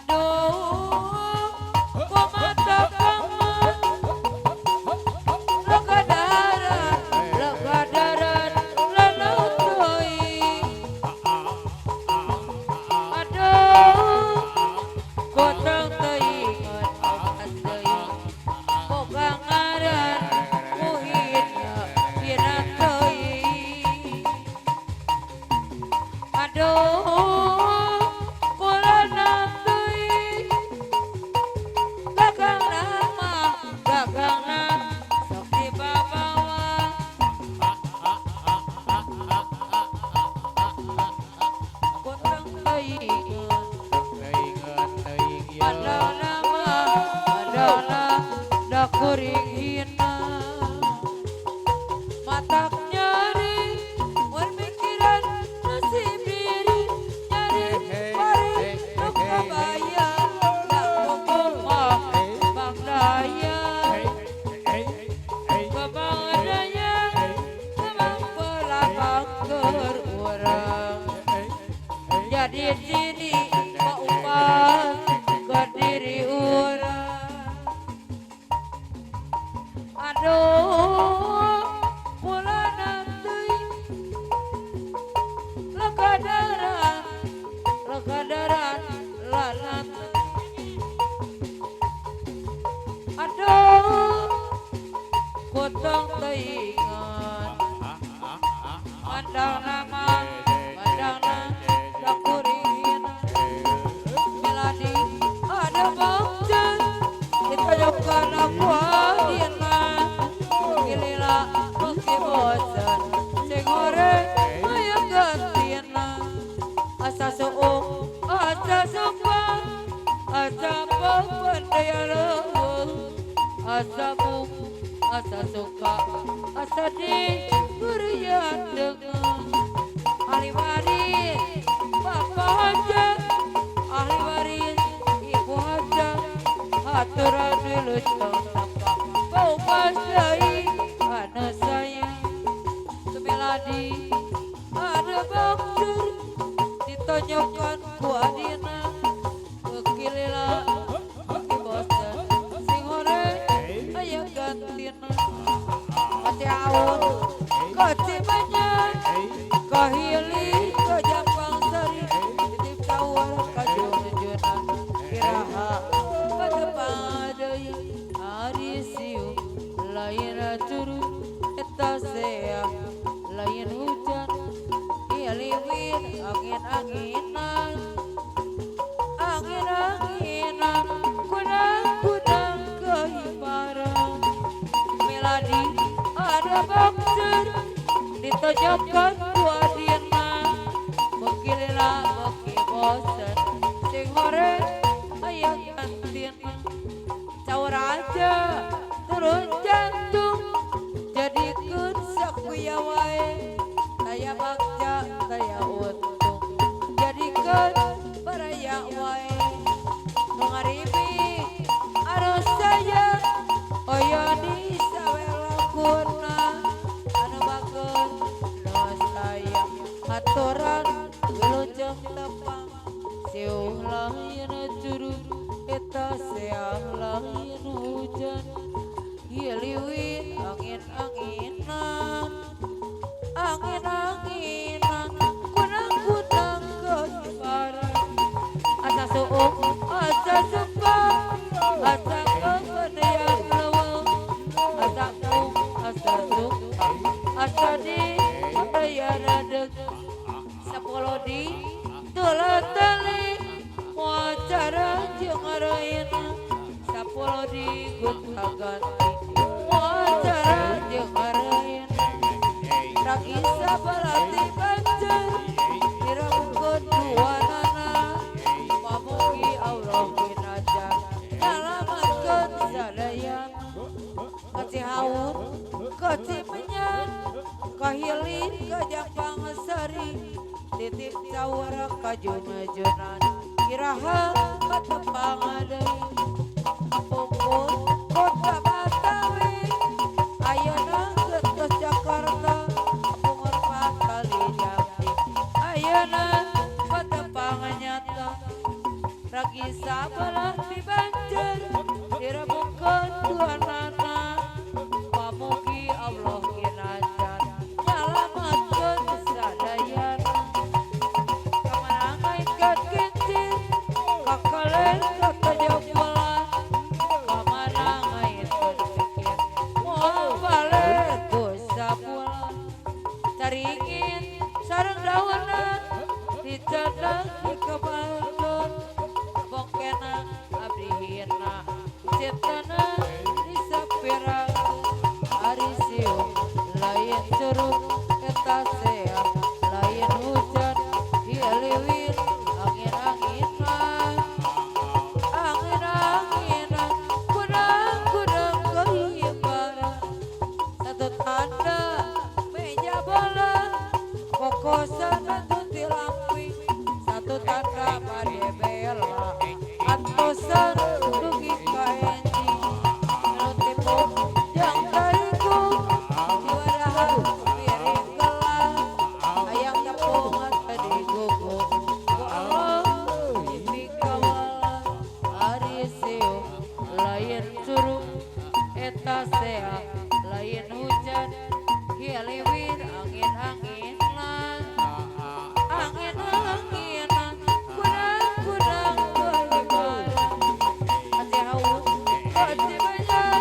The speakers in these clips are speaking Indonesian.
Aduh, kumata kangen, legadaran, lanau teuing. Aduh, gotong teuingan, teuing, boga ngaran, muhitna dina teuing. Aduh, kulana teuing, gagangna sok dibabawa. Gotong teuingan, padahna da kuring hina. Matak nyari, mun mikiran nasib diri, nyari pari nu kabayang, da kumaha bang daya. Kebang daya, kebang belakang keur urang. Jadi sini maupah ke diri urang. Aduh, kulana teuing, legadaran, lana teuing. Aduh, gotong teuingan, mandangna da kuring hina. Meladi ada bangsa ditanyakan aku adina, gilila beki bosan sing goreng aya gantina. Asa suung, asa suka, asa pependaya leuweung, asa bung, asa suka, asa diberian dengan. Ahli waris Bapak Hajat, ahli waris Ibu Hajat, haturan wilujeng sapa bau pasai anu sayang. Sumeladi ada baksir ditonyokan ku adina, kekilila beki bosan sing goreng aya gantina. Masih aun kecimenyan, kahili ke Japang Sari, titip tawar ka junjunan, iraha ka tepang deui. Ari siung lain curug, eta seah lain hujan, ieu liwin angin-anginan, kudang-kudang keibaran. Meladi ada baksir ditonjokkan ku adina, bekilila beki bosan sing goreng aya gantina. Caur aja turun jantung, jadikeun sakuya wae, taya bagja taya untung, jadikeun baraya wae. Nu ngaribi anu sayang oyoni sawelakuna, anu bageun nu sayang haturan wilujeng tepang. Siung lain curug, eta seah lain hujan, ieu liwin angin-anginan, kudang-kudang keibaran. Asa suung, asa suka, asa kepedean leuweung, asa bung, asa suka, asa diberian rezeki. Sapuluh di telatali moal cara jeung areuna, sapuluh di gonta ganti moal cara jeung areuna. Ragi sabalati banjir dirangkeun duanana, pamugi Allah winajan nyalamatkeun sadayana. Kacihaun, kacimenyan, kahilin ka Japang Sari, titip cawara ka junjunan, iraha ka tepang deui. Pungkur kota Batawi, ayeuna geus Jakarta, pungkur kali Jambi, ayeuna ka tepang nyata. ragi sabalah di banjir diremukan tuanana pamugi Allah kinajan nyalamatkan sadayan kemenangan ikat kincir kakalen katajamulan kemenangan itu pikir mau balik kusapulan caringin sarang daunan dicadang di kebalun bokena abdi hina ciptana di sapirang ari siung lain curug eta sea lain hujan dialiwin angin-anginan angin-anginan kudang-kudang kehibaran satu tanda meja bola kokosan tuti lampi satu tanda pada bela antosan dugi kaenji nutipu yang tariku diwadahan piring gelang ayam tepung tadi gugu ku Allah mimpi kawalan ari siung lain curug eta sea lain hujan hialiwir angin-anginan angin-anginan kudang-kudang kehibaran kasih haus kasih banyak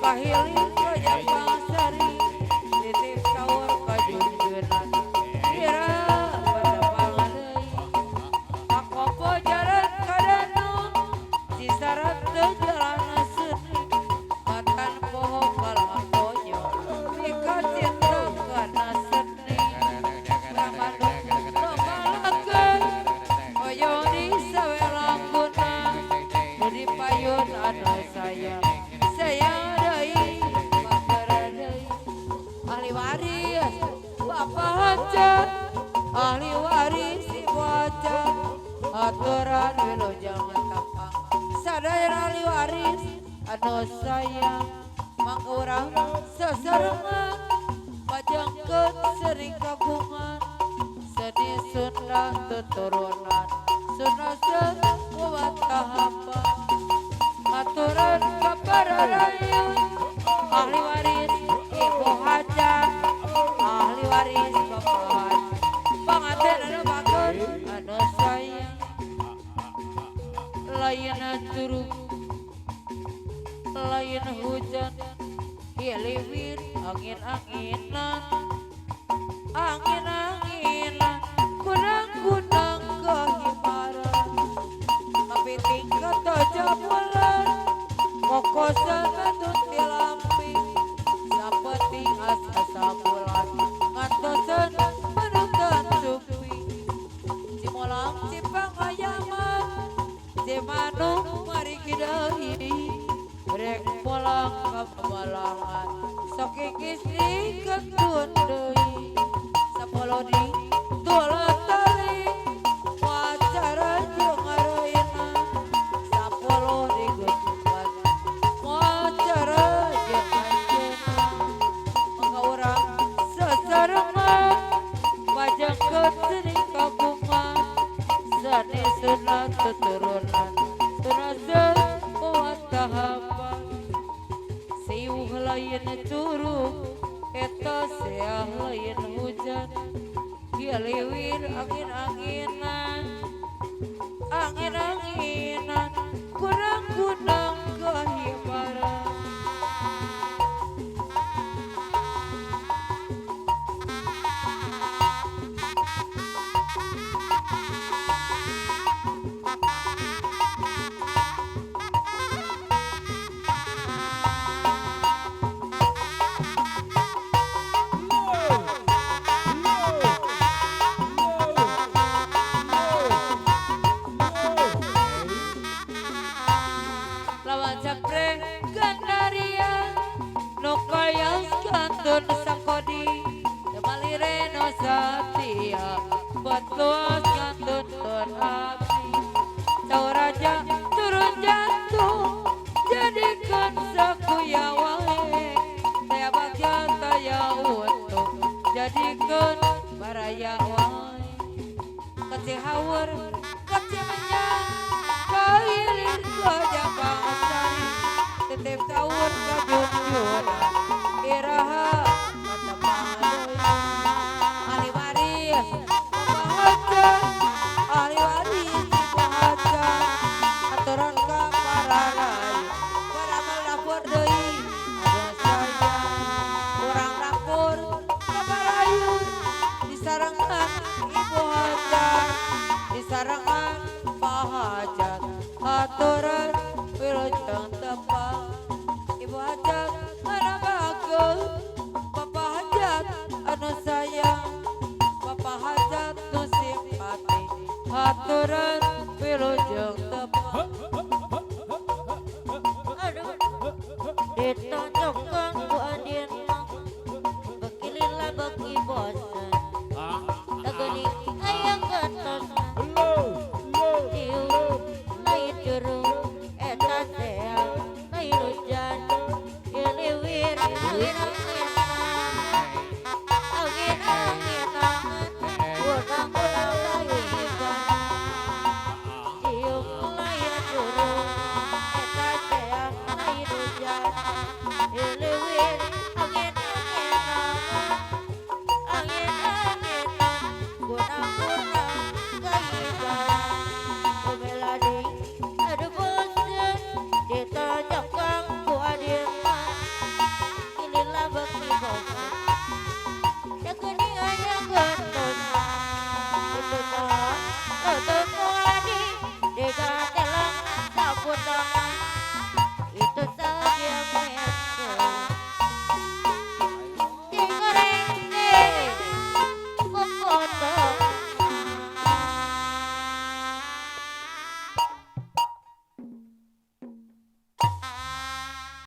kahilin kajapang sari titip sahur kajunjunan kira pada pangadai kakopo jalan kadanu cisarat teu jalan seni matan pohon kalang konyo mikat cinta kana seni Ramadhan lomalakeun koyo di sawelambuna jadi payun ada saya deui bakara deui ahli waris bapak haja ahli waris si baca aturan wilujeng tapang sadaya ahli waris anu sayang mangurang seserengan pajangkeun sering kagungan seni Sunda tuturunan Sunda sekuat tahapan aturan kapararayun ahli waris ibu hajat ahli waris bapak hajat panganten anu mageun anu sayang layan curug layan hujan hialiwir angin-anginan angin-anginan kudang-kudang kehibaran kapiting katajamulan kokosan tuti lampi sapeting asa bulan ngantosan menukan supi cimolang cipang ayaman cimanung mari kidahi rek pulang ke pemalangan sok istri ketun deui sapolodi dola tali wacara jeung areuna sapuluh digeupan wacara jeung anjeunna mangga urang sesarengan pajangkeun seni kagungan seni Sunda tuturunan Sunda sekuat tahapan siuh lain curug eta sea lain hujan hialiwir angin-anginan angin-anginan kudang-kudang kehibaran lawan capre gandaria no kayas kantun sakodi temalire no satia betuas kantun ton abdi cau raja turun jantung jadikan sakuya wae saya bagja saya untuk jadikan baraya wae kecil hawur kecil menyang ayun iraha patepang ahli waris bahagia ahli waris bahagia aturan ka para rayu beramal dapur deui ada saya kurang dapur kabarayu disarangan ibu hajat disarangan pak hajat aturan wilujeng tepang ibu hajat anak bagus bapak hajat anu sayang bapak hajat nu simpati aturan wilujeng tepang